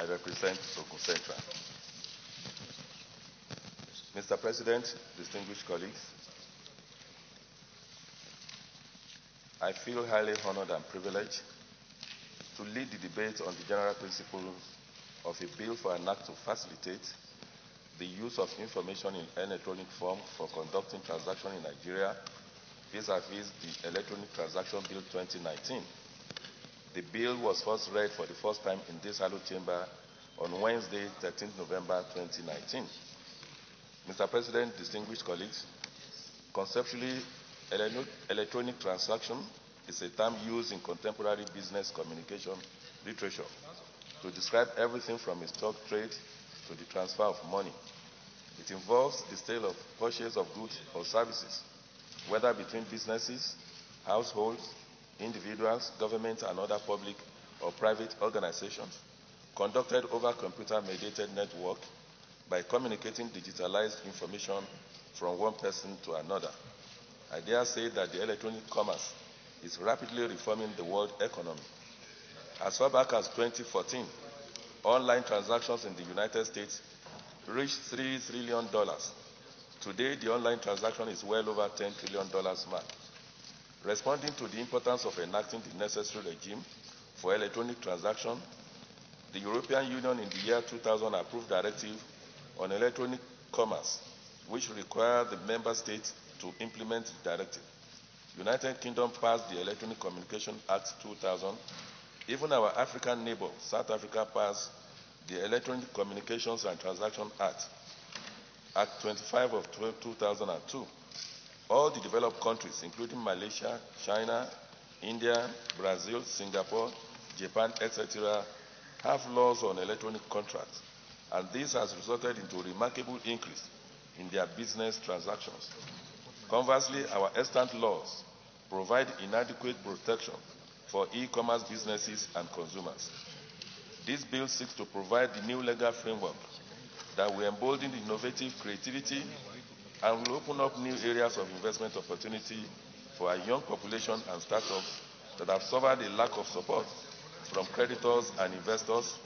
I represent Ogun Central. Mr. President, distinguished colleagues, I feel highly honored and privileged to lead the debate on the general principles of a bill for an act to facilitate the use of information in electronic form for conducting transactions in Nigeria vis-à-vis the Electronic Transaction Bill 2019. The bill was first read for the first time in this hallowed chamber on Wednesday, 13th November 2019. Mr. President, distinguished colleagues, conceptually, electronic transaction is a term used in contemporary business communication literature to describe everything from a stock trade to the transfer of money. It involves the sale of purchase of goods or services, whether between businesses, households, individuals, government, and other public or private organizations, conducted over computer-mediated network by communicating digitalized information from one person to another. I dare say that the electronic commerce is rapidly reforming the world economy. As far back as 2014, online transactions in the United States reached $3 trillion. Today, the online transaction is well over $10 trillion mark. Responding to the importance of enacting the necessary regime for electronic transaction, the European Union in the year 2000 approved directive on electronic commerce, which required the member states to implement the directive. United Kingdom passed the Electronic Communication Act 2000. Even our African neighbor, South Africa, passed the Electronic Communications and Transaction Act, Act 25 of 2002. All the developed countries, including Malaysia, China, India, Brazil, Singapore, Japan, etc., have laws on electronic contracts, and this has resulted into a remarkable increase in their business transactions. Conversely, our extant laws provide inadequate protection for e-commerce businesses and consumers. This bill seeks to provide the new legal framework that will embolden innovative creativity and will open up new areas of investment opportunity for our young population and startups that have suffered a lack of support from creditors and investors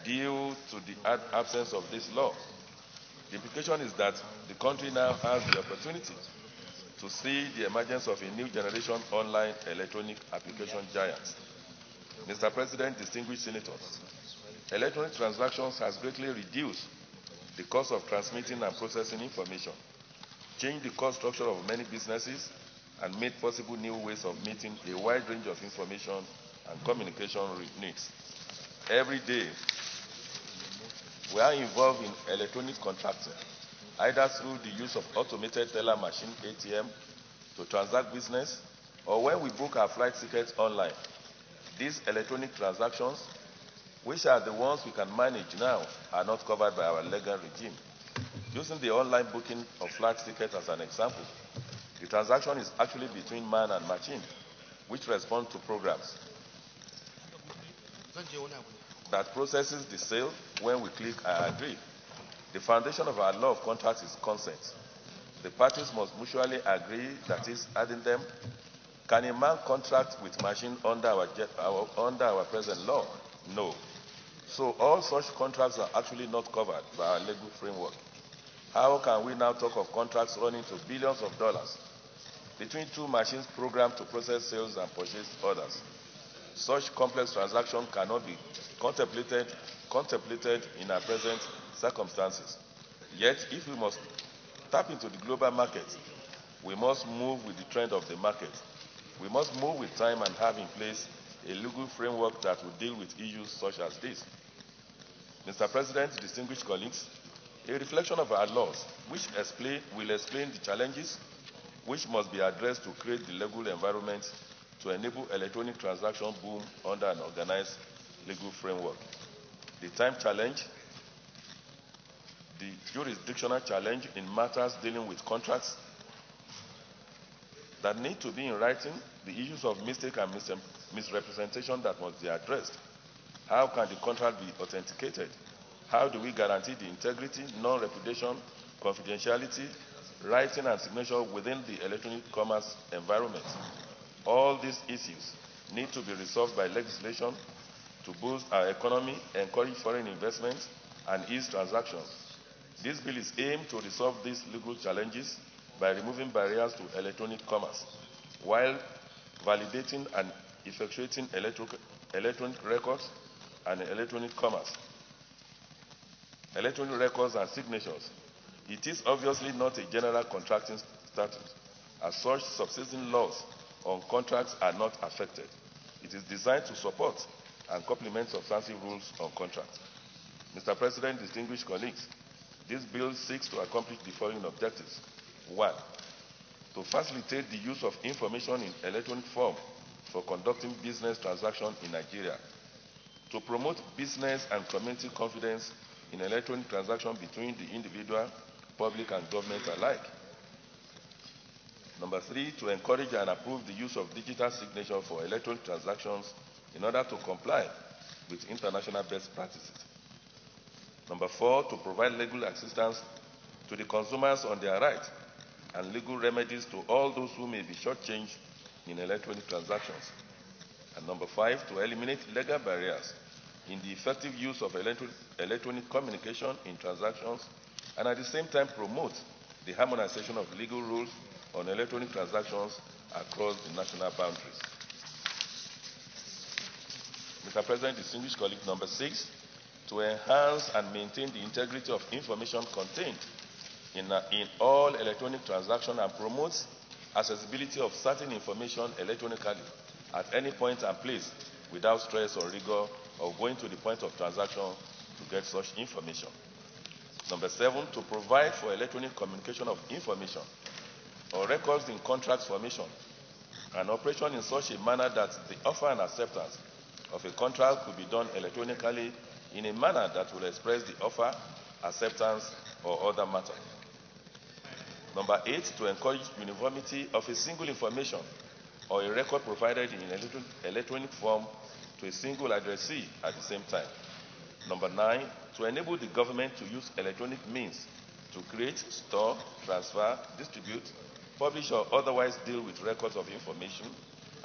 due to the absence of this law. The implication is that the country now has the opportunity to see the emergence of a new generation online electronic application giants. Mr. President, distinguished senators, electronic transactions has greatly reduced the cost of transmitting and processing information, changed the cost structure of many businesses, and made possible new ways of meeting a wide range of information and communication needs. Every day, we are involved in electronic contracting, either through the use of automated teller machine ATM to transact business, or when we book our flight tickets online. These electronic transactions, which are the ones we can manage now, are not covered by our legal regime. Using the online booking of flight tickets as an example, the transaction is actually between man and machine, which respond to programs that processes the sale when we click I agree. The foundation of our law of contracts is consent. The parties must mutually agree, that is, adding them. Can a man contract with machine under our present law? No. So all such contracts are actually not covered by our legal framework. How can we now talk of contracts running to billions of dollars between two machines programmed to process sales and purchase orders? Such complex transactions cannot be contemplated in our present circumstances. Yet, if we must tap into the global market, we must move with the trend of the market. We must move with time and have in place a legal framework that will deal with issues such as this. Mr. President, distinguished colleagues, a reflection of our laws, which will explain the challenges which must be addressed to create the legal environment to enable electronic transaction boom under an organized legal framework. The time challenge, the jurisdictional challenge in matters dealing with contracts that need to be in writing, the issues of mistake and misrepresentation that must be addressed. How can the contract be authenticated? How do we guarantee the integrity, non-repudiation, confidentiality, writing and signature within the electronic commerce environment? All these issues need to be resolved by legislation to to boost our economy, encourage foreign investment, and ease transactions. This bill is aimed to resolve these legal challenges by removing barriers to electronic commerce, while validating and effectuating electronic records and electronic commerce, electronic records and signatures. It is obviously not a general contracting statute. As such, subsisting laws on contracts are not affected. It is designed to support and complement substantive rules on contracts. Mr. President, distinguished colleagues, this bill seeks to accomplish the following objectives. 1. To facilitate the use of information in electronic form for conducting business transactions in Nigeria. To promote business and community confidence in electronic transactions between the individual, public, and government alike. Number 3, to encourage and approve the use of digital signature for electronic transactions in order to comply with international best practices. Number 4, to provide legal assistance to the consumers on their rights and legal remedies to all those who may be shortchanged in electronic transactions. And number 5, to eliminate legal barriers in the effective use of electronic communication in transactions, and at the same time promote the harmonization of legal rules on electronic transactions across the national boundaries. Mr. President, distinguished colleague, number 6, to enhance and maintain the integrity of information contained in all electronic transactions and promote accessibility of certain information electronically at any point and place without stress or rigor of going to the point of transaction to get such information. Number 7, to provide for electronic communication of information or records in contract formation and operation in such a manner that the offer and acceptance of a contract could be done electronically in a manner that will express the offer, acceptance, or other matter. Number 8, to encourage uniformity of a single information or a record provided in electronic form to a single addressee at the same time. Number 9, to enable the government to use electronic means to create, store, transfer, distribute, publish, or otherwise deal with records of information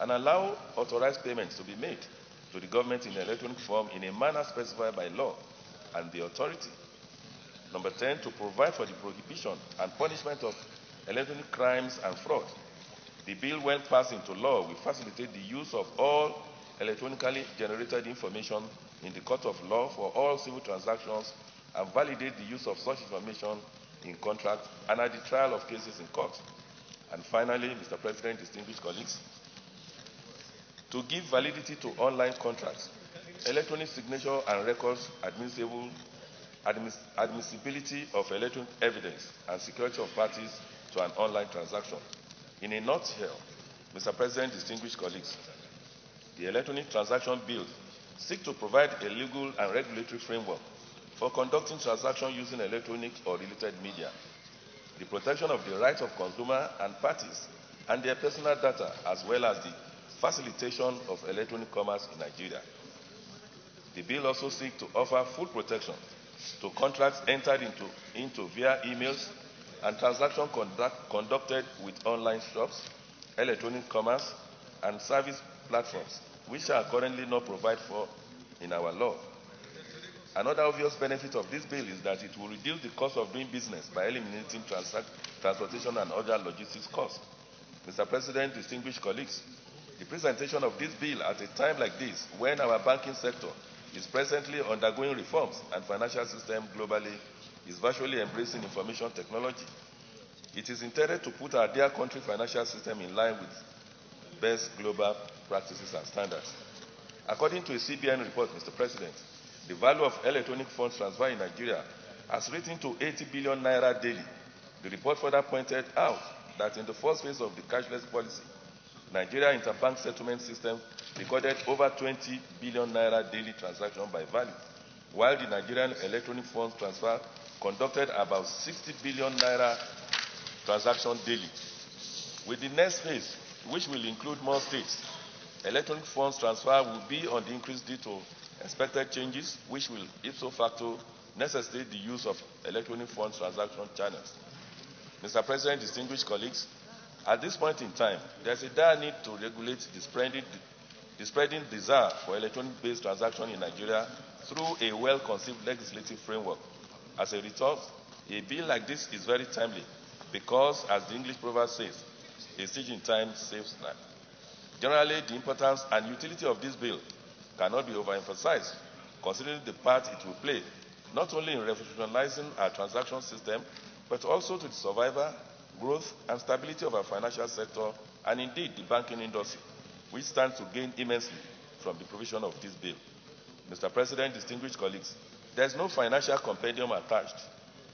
and allow authorized payments to be made to the government in electronic form in a manner specified by law and the authority. Number 10, to provide for the prohibition and punishment of electronic crimes and fraud. The bill, when passed into law, will facilitate the use of all electronically generated information in the court of law for all civil transactions and validate the use of such information in contracts and at the trial of cases in court. And finally, Mr. President, distinguished colleagues, to give validity to online contracts, electronic signature and records admissibility of electronic evidence and security of parties to an online transaction. In a nutshell, Mr. President, distinguished colleagues, the Electronic Transaction Bill seeks to provide a legal and regulatory framework for conducting transactions using electronic or related media, the protection of the rights of consumers and parties and their personal data, as well as the facilitation of electronic commerce in Nigeria. The bill also seeks to offer full protection to contracts entered into via emails and transactions conducted with online shops, electronic commerce, and service platforms, which are currently not provided for in our law. Another obvious benefit of this bill is that it will reduce the cost of doing business by eliminating transportation and other logistics costs. Mr. President, distinguished colleagues, the presentation of this bill at a time like this, when our banking sector is presently undergoing reforms and financial system globally is virtually embracing information technology, it is intended to put our dear country financial system in line with best global practices and standards. According to a CBN report, Mr. President, the value of electronic funds transfer in Nigeria has risen to 80 billion naira daily. The report further pointed out that in the first phase of the cashless policy, Nigeria Interbank Settlement System recorded over 20 billion naira daily transaction by value, while the Nigerian electronic funds transfer conducted about 60 billion naira transaction daily. With the next phase, which will include more states, electronic funds transfer will be on the increase due to expected changes, which will ipso facto necessitate the use of electronic funds transaction channels. Mr. President, distinguished colleagues, at this point in time, there is a dire need to regulate the the spreading desire for electronic-based transactions in Nigeria through a well-conceived legislative framework. As a result, a bill like this is very timely because, as the English proverb says, a stitch in time saves life. Generally, the importance and utility of this bill cannot be overemphasized, considering the part it will play, not only in revolutionizing our transaction system, but also to the survival, growth, and stability of our financial sector, and indeed the banking industry, which stands to gain immensely from the provision of this bill. Mr. President, distinguished colleagues, there is no financial compendium attached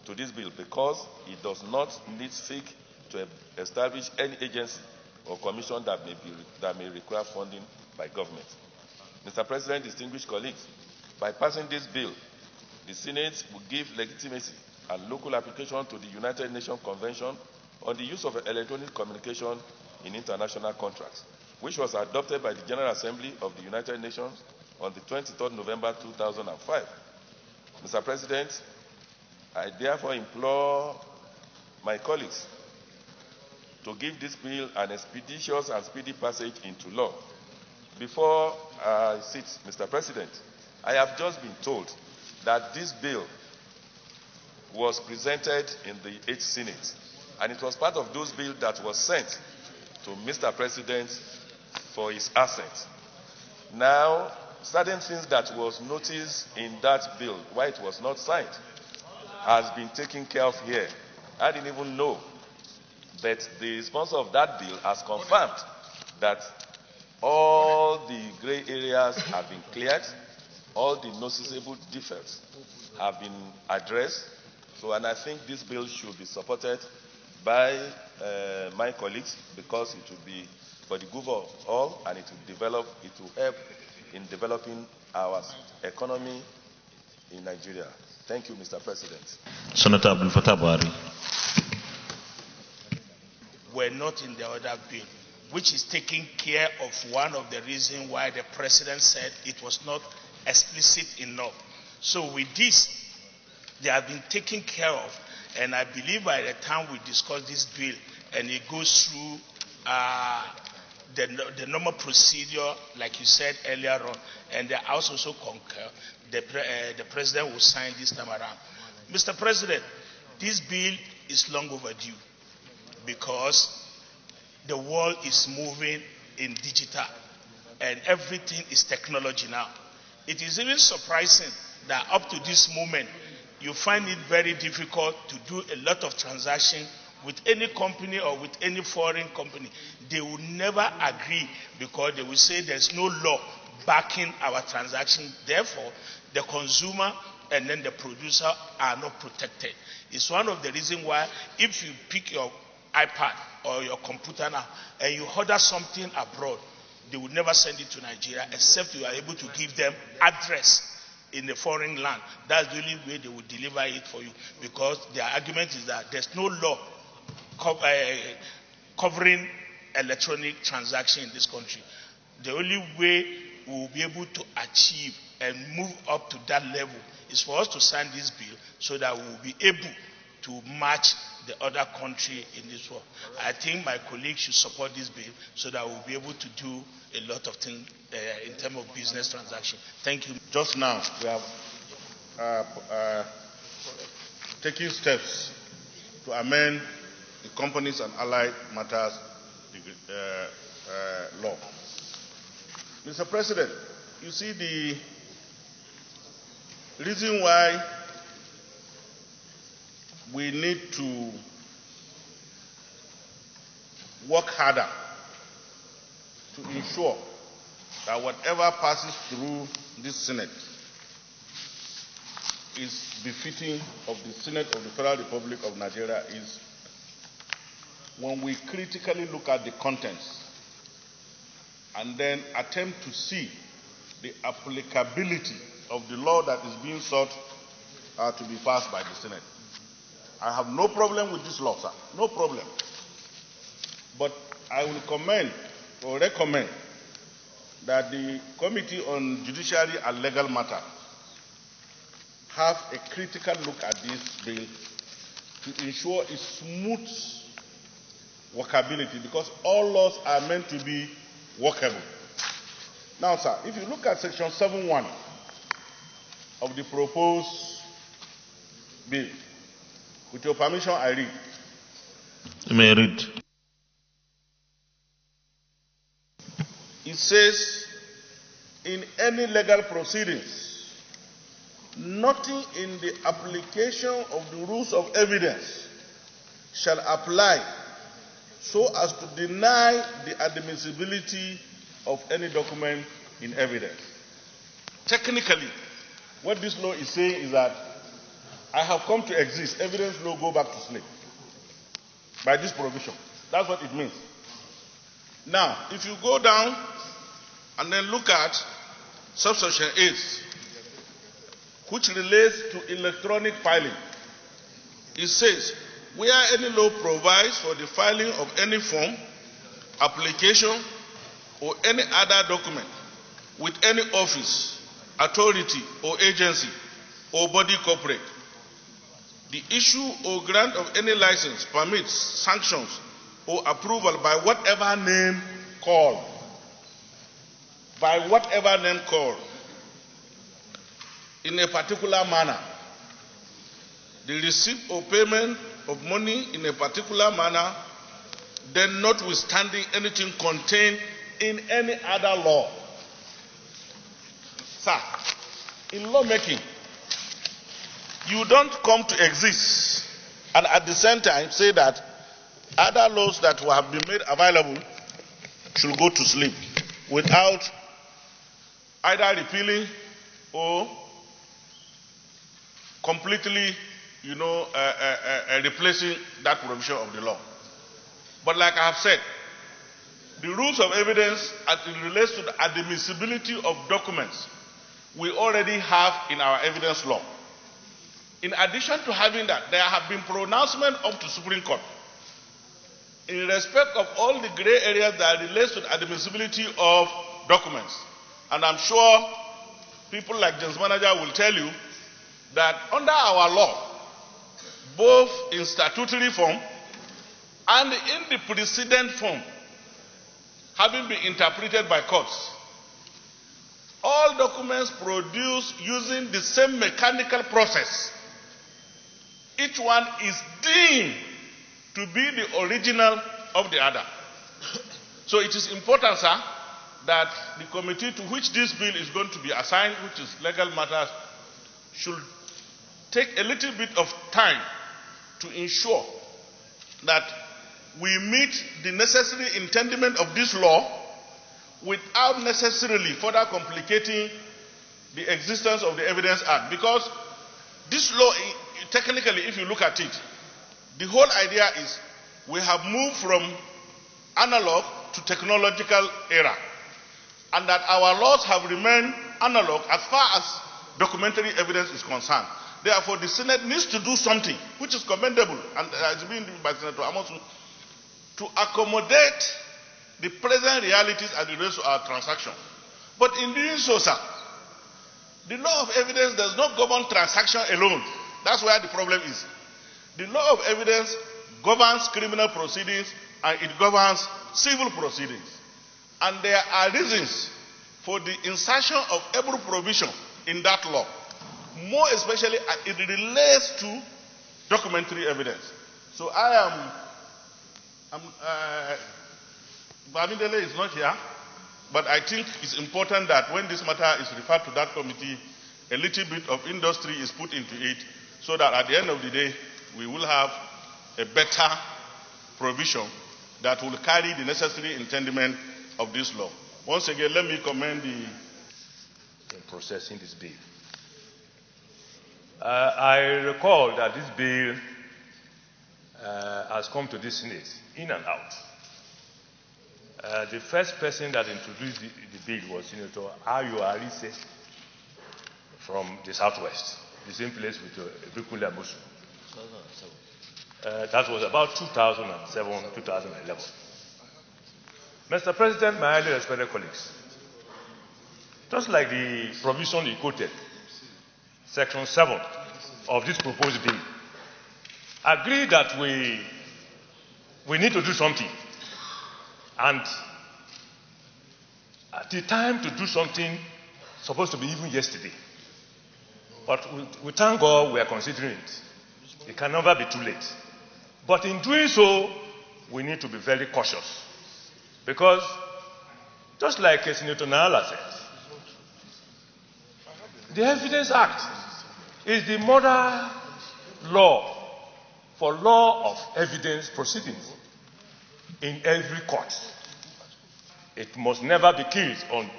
to this bill because it does not need seek to establish any agency or commission that may require funding by government. Mr. President, distinguished colleagues, by passing this bill, the Senate will give legitimacy and local application to the United Nations Convention on the use of electronic communication in international contracts, which was adopted by the General Assembly of the United Nations on the 23rd November 2005. Mr. President, I therefore implore my colleagues to give this bill an expeditious and speedy passage into law. Before I sit, Mr. President, I have just been told that this bill was presented in the 8th Senate, and it was part of those bills that was sent to Mr. President for his assent. Now, certain things that was noticed in that bill, why it was not signed, has been taken care of here. I didn't even know. But the sponsor of that bill has confirmed that all the gray areas have been cleared, all the noticeable defects have been addressed. So, and I think this bill should be supported by my colleagues because it will be for the good of all, and it will help in developing our economy in Nigeria. Thank you, Mr. President. Senator Abdul Fattah Buhari. Were not in the other bill, which is taking care of one of the reasons why the president said it was not explicit enough. So with this, they have been taken care of, and I believe by the time we discuss this bill and it goes through the normal procedure, like you said earlier on, and the House also concur, the president will sign this time around. Mr. President, this bill is long overdue because the world is moving in digital and everything is technology now. It is even surprising that up to this moment, you find it very difficult to do a lot of transactions with any company or with any foreign company. They will never agree because they will say there's no law backing our transaction. Therefore, the consumer and then the producer are not protected. It's one of the reasons why if you pick your iPad or your computer now and you order something abroad, they will never send it to Nigeria except you are able to give them address in the foreign land. That's the only way they will deliver it for you, because their argument is that there's no law covering electronic transaction in this country. The only way we will be able to achieve and move up to that level is for us to sign this bill so that we will be able to match the other country in this world. I think my colleagues should support this bill so that we'll be able to do a lot of things in terms of business transaction. Thank you. Just now, we have taken steps to amend the Companies and Allied Matters law. Mr. President, you see the reason why we need to work harder to ensure that whatever passes through this Senate is befitting of the Senate of the Federal Republic of Nigeria is when we critically look at the contents and then attempt to see the applicability of the law that is being sought to be passed by the Senate. I have no problem with this law, sir. No problem. But I will commend or recommend that the Committee on Judiciary and Legal Matters have a critical look at this bill to ensure its smooth workability, because all laws are meant to be workable. Now, sir, if you look at section 7.1 of the proposed bill, with your permission, I read. You may read. It says, in any legal proceedings, nothing in the application of the rules of evidence shall apply so as to deny the admissibility of any document in evidence. Technically, what this law is saying is that I have come to exist, evidence law go back to sleep by this provision. That's what it means. Now, if you go down and then look at subsection 8, which relates to electronic filing, it says, where any law provides for the filing of any form, application, or any other document with any office, authority, or agency, or body corporate, the issue or grant of any license, permits, sanctions, or approval by whatever name called, in a particular manner, the receipt or payment of money in a particular manner, then notwithstanding anything contained in any other law. Sir, in lawmaking, you don't come to exist and at the same time say that other laws that have been made available should go to sleep without either repealing or completely, replacing that provision of the law. But like I have said, the rules of evidence as it relates to the admissibility of documents we already have in our evidence law. In addition to having that, there have been pronouncements up to Supreme Court in respect of all the gray areas that relates to the admissibility of documents. And I'm sure people like James Manager will tell you that under our law, both in statutory form and in the precedent form, having been interpreted by courts, all documents produced using the same mechanical process, each one is deemed to be the original of the other. So it is important, sir, that the committee to which this bill is going to be assigned, which is legal matters, should take a little bit of time to ensure that we meet the necessary intendment of this law without necessarily further complicating the existence of the Evidence Act. Because this law, technically, if you look at it, the whole idea is we have moved from analog to technological era, and that our laws have remained analog as far as documentary evidence is concerned. Therefore, the Senate needs to do something, which is commendable, and has been done by Senator Amosu, to accommodate the present realities as it relates to our transaction. But in doing so, sir, the law of evidence does not govern transaction alone. That's where the problem is. The law of evidence governs criminal proceedings and it governs civil proceedings. And there are reasons for the insertion of every provision in that law, more especially as it relates to documentary evidence. So Bamidele is not here, but I think it's important that when this matter is referred to that committee, a little bit of industry is put into it, so that at the end of the day, we will have a better provision that will carry the necessary intendment of this law. Once again, let me commend in processing this bill. I recall that this bill has come to this Senate in and out. The first person that introduced the bill was Senator Ayo Arise from the Southwest, the same place with Ebekunle Amosu. That was about 2007, 2011. Mr. President, my highly respected colleagues, just like the provision you quoted, Section 7 of this proposed bill, agree that we need to do something. And the time to do something supposed to be even yesterday. But we thank God we are considering it. It can never be too late. But in doing so, we need to be very cautious. Because, just like Senator Nala said, the Evidence Act is the model law for law of evidence proceedings in every court. It must never be killed on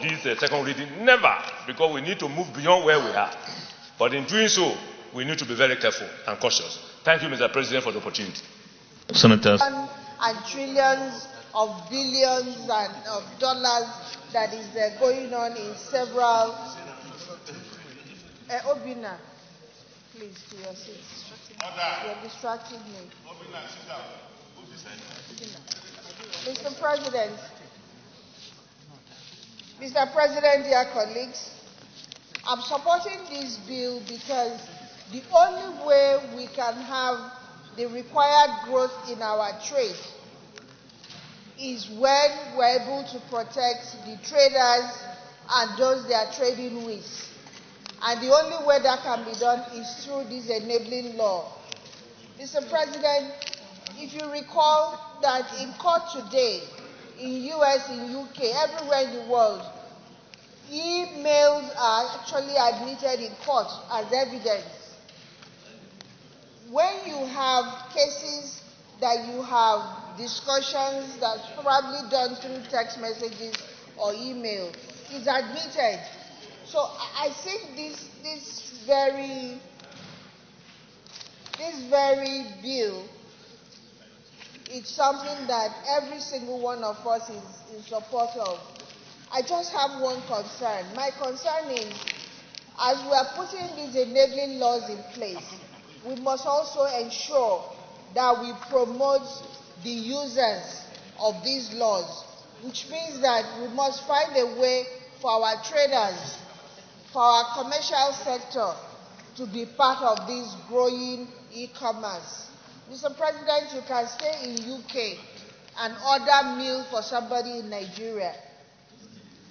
this second reading, never, because we need to move beyond where we are. But in doing so, we need to be very careful and cautious. Thank you, Mr. President, for the opportunity. Senators. And trillions of billions and of dollars that is going on in several. Obina, please, to your seat. You're distracting me. Mr. President, dear colleagues, I'm supporting this bill because the only way we can have the required growth in our trade is when we're able to protect the traders and those they are trading with. And the only way that can be done is through this enabling law. Mr. President, if you recall that in court today, in US, in UK, everywhere in the world, emails are actually admitted in court as evidence. When you have cases that you have discussions that's probably done through text messages or email, it's admitted. So I think this very bill, it's something that every single one of us is in support of. I just have one concern. My concern is, as we are putting these enabling laws in place, we must also ensure that we promote the users of these laws, which means that we must find a way for our traders, for our commercial sector to be part of this growing e-commerce. Mr. President, you can stay in UK and order meal for somebody in Nigeria.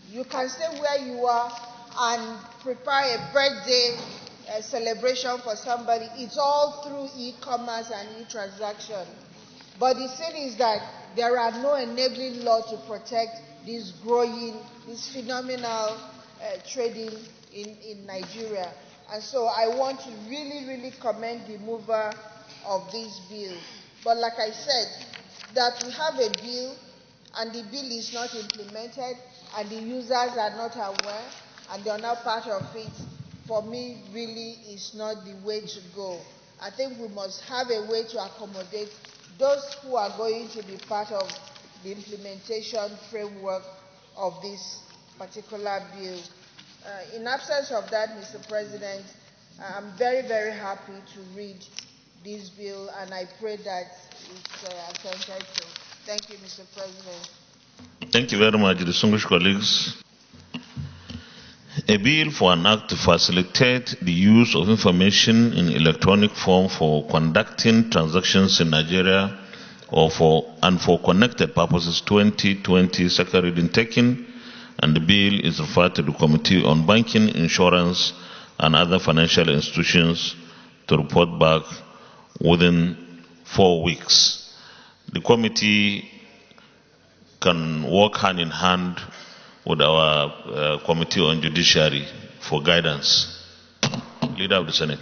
You can stay where you are and prepare a birthday celebration for somebody. It's all through e-commerce and e-transaction. But the thing is that there are no enabling laws to protect this growing, this phenomenal trading in Nigeria. And so I want to really commend the mover of this bill. But like I said, that we have a bill and the bill is not implemented and the users are not aware and they are not part of it, for me really is not the way to go. I think we must have a way to accommodate those who are going to be part of the implementation framework of this particular bill. In absence of that, Mr. President, I'm very happy to read this bill, and I pray that it's attentive to. Thank you, Mr. President. Thank you very much, distinguished colleagues. A bill for an act to facilitate the use of information in electronic form for conducting transactions in Nigeria and for connected purposes 2020 second reading taken, and the bill is referred to the Committee on Banking, Insurance and other financial institutions to report back within 4 weeks. The committee can work hand in hand with our Committee on Judiciary for guidance. Leader of the Senate.